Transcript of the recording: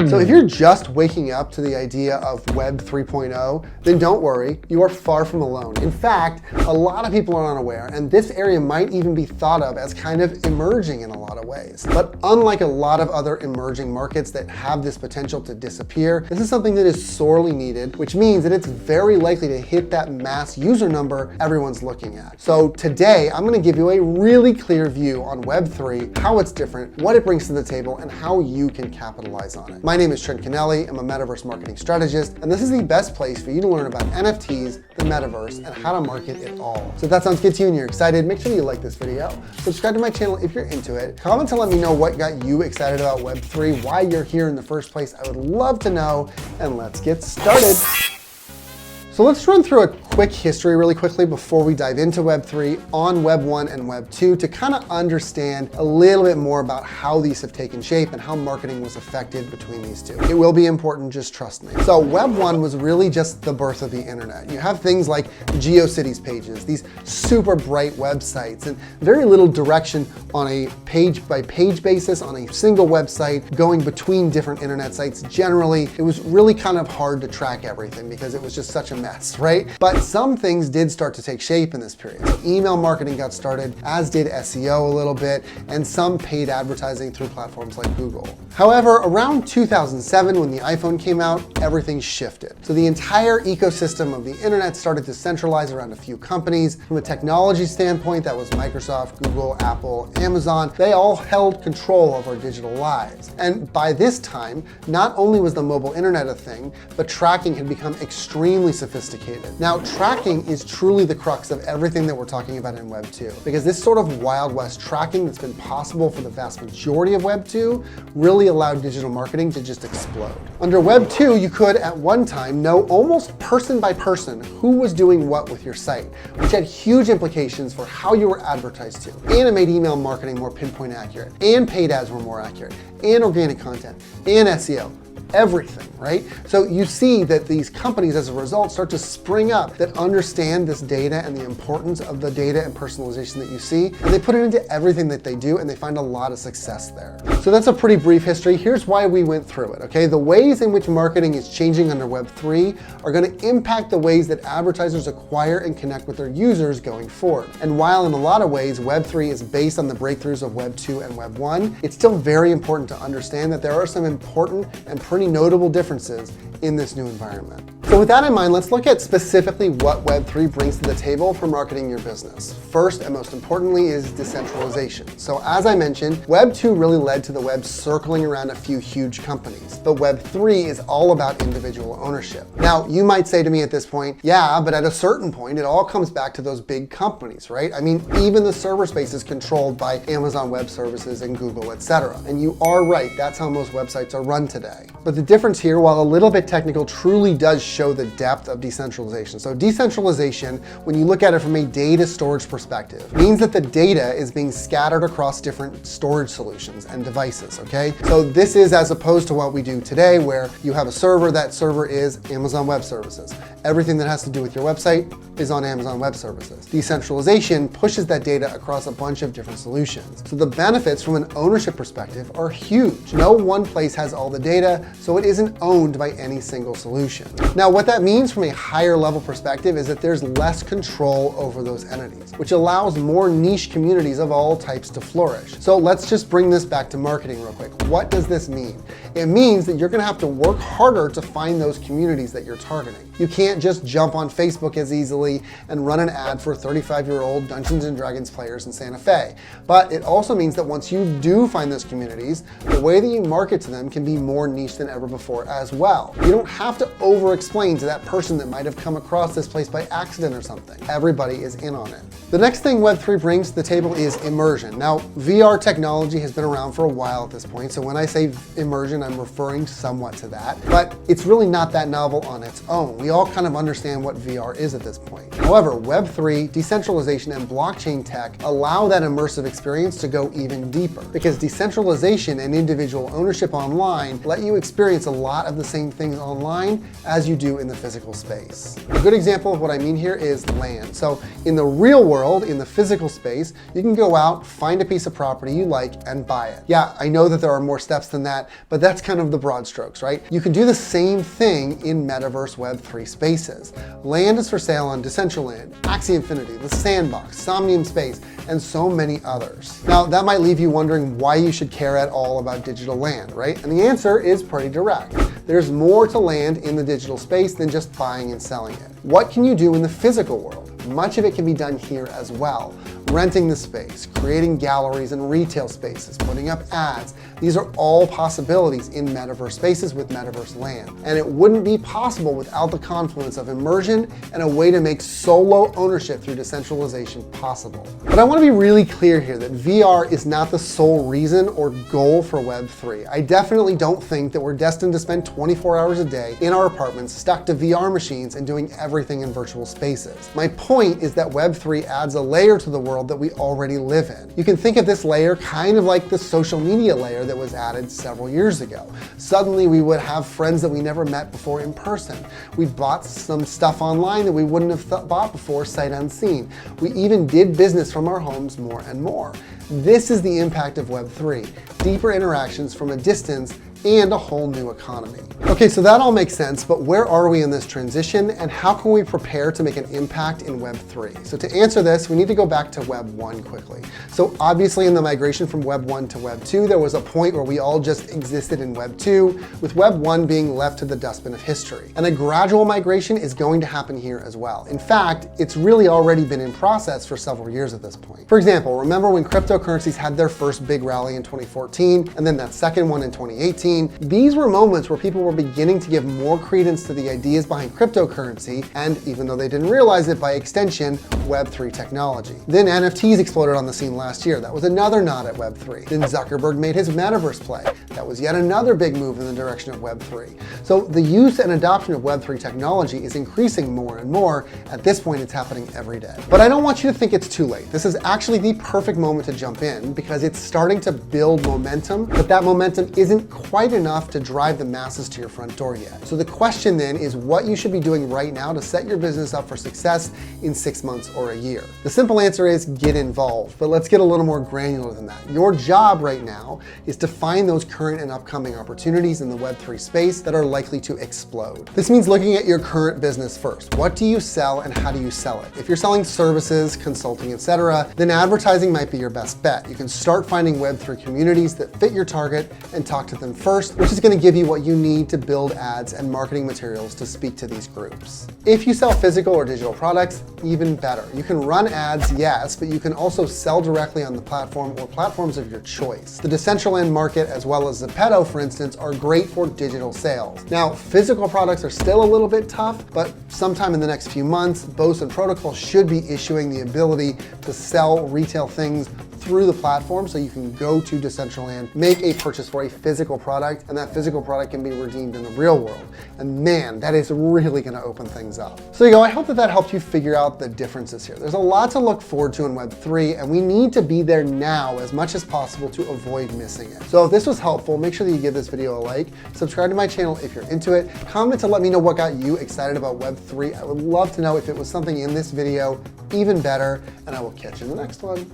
So if you're just waking up to the idea of Web 3.0, then don't worry, you are far from alone. In fact, a lot of people are unaware, and this area might even be thought of as kind of emerging in a lot of ways. But unlike a lot of other emerging markets that have this potential to disappear, this is something that is sorely needed, which means that it's very likely to hit that mass user number everyone's looking at. So today, I'm gonna give you a really clear view on Web3, how it's different, what it brings to the table, and how you can capitalize on it. My name is Trent Kennelly. I'm a metaverse marketing strategist, and this is the best place for you to learn about NFTs, the metaverse, and how to market it all. So if that sounds good to you and you're excited, make sure you like this video. Subscribe to my channel if you're into it. Comment to let me know what got you excited about Web3, why you're here in the first place. I would love to know, and let's get started. So let's run through a quick history really quickly before we dive into Web3 on Web 1 and Web 2 to kind of understand a little bit more about how these have taken shape and how marketing was affected between these two. It will be important, just trust me. So Web 1 was really just the birth of the internet. You have things like GeoCities pages, these super bright websites, and very little direction on a page by page basis on a single website going between different internet sites. Generally, it was really kind of hard to track everything because it was just such a mess, right? But some things did start to take shape in this period. So email marketing got started, as did SEO a little bit, and some paid advertising through platforms like Google. However, around 2007, when the iPhone came out, everything shifted. So the entire ecosystem of the internet started to centralize around a few companies. From a technology standpoint, that was Microsoft, Google, Apple, Amazon. They all held control of our digital lives. And by this time, not only was the mobile internet a thing, but tracking had become extremely sophisticated. Now, tracking is truly the crux of everything that we're talking about in Web 2, because this sort of Wild West tracking that's been possible for the vast majority of Web 2 really allowed digital marketing to just explode. Under Web 2, you could at one time know almost person by person who was doing what with your site, which had huge implications for how you were advertised to. And it made email marketing more pinpoint accurate, and paid ads were more accurate, and organic content, and SEO. Everything, right? So you see that these companies as a result start to spring up that understand this data and the importance of the data and personalization that you see, and they put it into everything that they do, and they find a lot of success there. So that's a pretty brief history. Here's why we went through it, okay? The ways in which marketing is changing under Web 3 are gonna impact the ways that advertisers acquire and connect with their users going forward. And while in a lot of ways, Web 3 is based on the breakthroughs of Web 2 and Web 1, it's still very important to understand that there are some important and pretty notable differences in this new environment. So with that in mind, let's look at specifically what Web3 brings to the table for marketing your business. First and most importantly is decentralization. So as I mentioned, Web 2 really led to the web circling around a few huge companies, but Web 3 is all about individual ownership. Now, you might say to me at this point, yeah, but at a certain point, it all comes back to those big companies, right? I mean, even the server space is controlled by Amazon Web Services and Google, etc. And you are right, that's how most websites are run today. But the difference here, while a little bit technical, truly does show the depth of decentralization. So decentralization, when you look at it from a data storage perspective, means that the data is being scattered across different storage solutions and devices, okay? So this is as opposed to what we do today, where you have a server, that server is Amazon Web Services. Everything that has to do with your website is on Amazon Web Services. Decentralization pushes that data across a bunch of different solutions. So the benefits from an ownership perspective are huge. No one place has all the data, so it isn't owned by any single solution. Now, what that means from a higher level perspective is that there's less control over those entities, which allows more niche communities of all types to flourish. So let's just bring this back to marketing real quick. What does this mean? It means that you're gonna have to work harder to find those communities that you're targeting. You can't just jump on Facebook as easily and run an ad for 35-year-old Dungeons and Dragons players in Santa Fe. But it also means that once you do find those communities, the way that you market to them can be more niche than ever before as well. You don't have to over-explain to that person that might have come across this place by accident or something. Everybody is in on it. The next thing Web3 brings to the table is immersion. Now, VR technology has been around for a while at this point, so when I say immersion, I'm referring somewhat to that, but it's really not that novel on its own. We all kind of understand what VR is at this point. However, Web3, decentralization, and blockchain tech allow that immersive experience to go even deeper, because decentralization and individual ownership online let you experience a lot of the same things online as you do do in the physical space. A good example of what I mean here is land. So in the real world, in the physical space, you can go out, find a piece of property you like, and buy it. Yeah, I know that there are more steps than that, but that's kind of the broad strokes, right? You can do the same thing in metaverse Web3 spaces. Land is for sale on Decentralization, Axie Infinity, The Sandbox, Somnium Space, and so many others. Now, that might leave you wondering why you should care at all about digital land, right? And the answer is pretty direct. There's more to land in the digital space than just buying and selling it. What can you do in the physical world? Much of it can be done here as well. Renting the space, creating galleries and retail spaces, putting up ads. These are all possibilities in metaverse spaces with metaverse land. And it wouldn't be possible without the confluence of immersion and a way to make solo ownership through decentralization possible. But I want to be really clear here that VR is not the sole reason or goal for Web3. I definitely don't think that we're destined to spend 24 hours a day in our apartments stuck to VR machines and doing everything in virtual spaces. My point is that Web3 adds a layer to the world that we already live in. You can think of this layer kind of like the social media layer that was added several years ago. Suddenly we would have friends that we never met before in person. We bought some stuff online that we wouldn't have bought before sight unseen. We even did business from our homes more and more. This is the impact of Web3, deeper interactions from a distance and a whole new economy. Okay, so that all makes sense, but where are we in this transition and how can we prepare to make an impact in Web3? So to answer this, we need to go back to Web 1 quickly. So obviously in the migration from Web 1 to Web 2, there was a point where we all just existed in Web 2, with Web 1 being left to the dustbin of history. And a gradual migration is going to happen here as well. In fact, it's really already been in process for several years at this point. For example, remember when cryptocurrencies had their first big rally in 2014, and then that second one in 2018? These were moments where people were beginning to give more credence to the ideas behind cryptocurrency, and even though they didn't realize it, by extension, Web3 technology. Then NFTs exploded on the scene last year. That was another nod at Web3. Then Zuckerberg made his metaverse play. That was yet another big move in the direction of Web3. So the use and adoption of Web3 technology is increasing more and more. At this point, it's happening every day. But I don't want you to think it's too late. This is actually the perfect moment to jump in because it's starting to build momentum, but that momentum isn't quite enough to drive the masses to your front door yet. So the question then is what you should be doing right now to set your business up for success in 6 months or a year. The simple answer is get involved, but let's get a little more granular than that. Your job right now is to find those current and upcoming opportunities in the Web3 space that are likely to explode. This means looking at your current business first. What do you sell and how do you sell it? If you're selling services, consulting, etc., then advertising might be your best bet. You can start finding Web3 communities that fit your target and talk to them first, which is going to give you what you need to build ads and marketing materials to speak to these groups. If you sell physical or digital products, even better. You can run ads, yes, but you can also sell directly on the platform or platforms of your choice. The Decentraland market, as well as Zepeto, for instance, are great for digital sales. Now, physical products are still a little bit tough, but sometime in the next few months, Bose and Protocol should be issuing the ability to sell retail things through the platform, so you can go to Decentraland, make a purchase for a physical product, and that physical product can be redeemed in the real world. And man, that is really gonna open things up. So there you go, I hope that helped you figure out the differences here. There's a lot to look forward to in Web3, and we need to be there now as much as possible to avoid missing it. So if this was helpful, make sure that you give this video a like, subscribe to my channel if you're into it, comment to let me know what got you excited about Web3. I would love to know if it was something in this video, even better, and I will catch you in the next one.